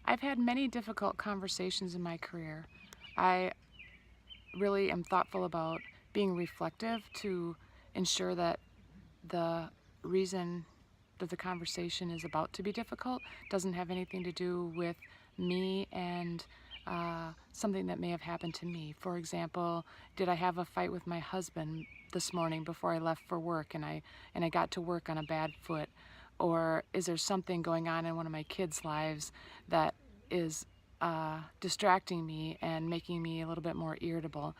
I've had many difficult conversations in my career. I really am thoughtful about being reflective to ensure that the reason that the conversation is about to be difficult doesn't have anything to do with me and something that may have happened to me. For example, did I have a fight with my husband this morning before I left for work and I got to work on a bad foot? Or is there something going on in one of my kids' lives that is distracting me and making me a little bit more irritable?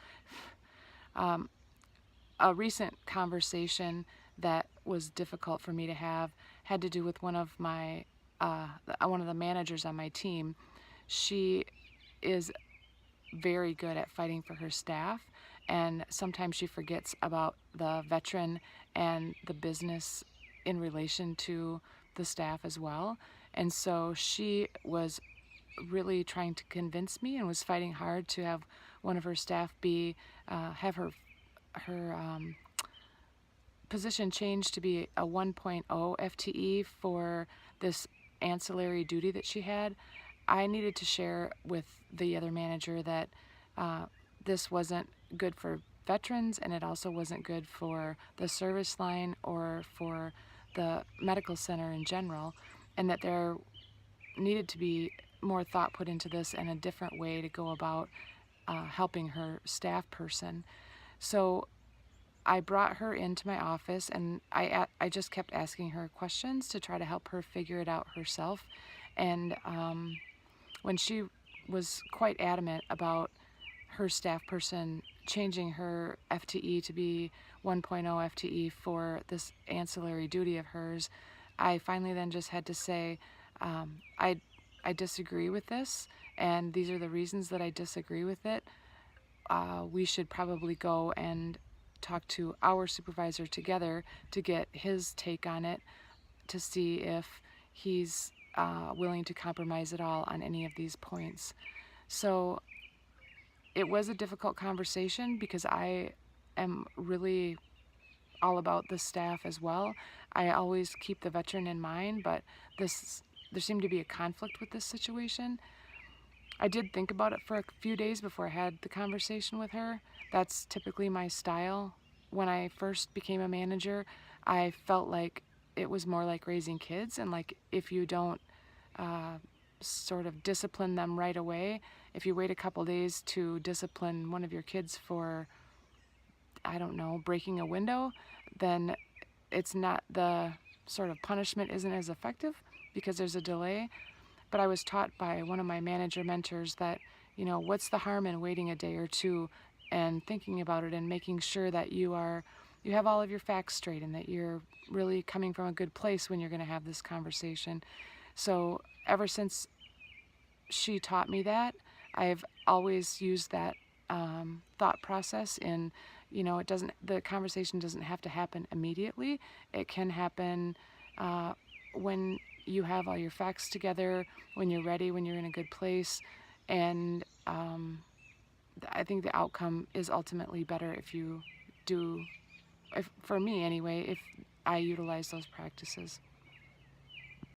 A recent conversation that was difficult for me to have had to do with one of the managers on my team. She is very good at fighting for her staff, and sometimes she forgets about the veteran and the business in relation to the staff as well. And so she was really trying to convince me and was fighting hard to have one of her staff have her position changed to be a 1.0 FTE for this ancillary duty that she had. I needed to share with the other manager that this wasn't good for veterans, and it also wasn't good for the service line or for the medical center in general, and that there needed to be more thought put into this and a different way to go about helping her staff person. So I brought her into my office, and I just kept asking her questions to try to help her figure it out herself. And when she was quite adamant about her staff person changing her FTE to be 1.0 FTE for this ancillary duty of hers, I finally then just had to say, I disagree with this, and these are the reasons that I disagree with it. We should probably go and talk to our supervisor together to get his take on it, to see if he's willing to compromise at all on any of these points. So it was a difficult conversation because I am really all about the staff as well. I always keep the veteran in mind, but there seemed to be a conflict with this situation. I did think about it for a few days before I had the conversation with her. That's typically my style. When I first became a manager, I felt like it was more like raising kids, and like if you don't sort of discipline them right away, if you wait a couple days to discipline one of your kids for, I don't know, breaking a window, then it's not, the sort of punishment isn't as effective because there's a delay. But I was taught by one of my manager mentors that, what's the harm in waiting a day or two and thinking about it and making sure that you have all of your facts straight and that you're really coming from a good place when you're going to have this conversation. So ever since she taught me that, I've always used that thought process in, the conversation doesn't have to happen immediately. It can happen when you have all your facts together, when you're ready, when you're in a good place. And I think the outcome is ultimately better if you do, for me anyway, if I utilize those practices.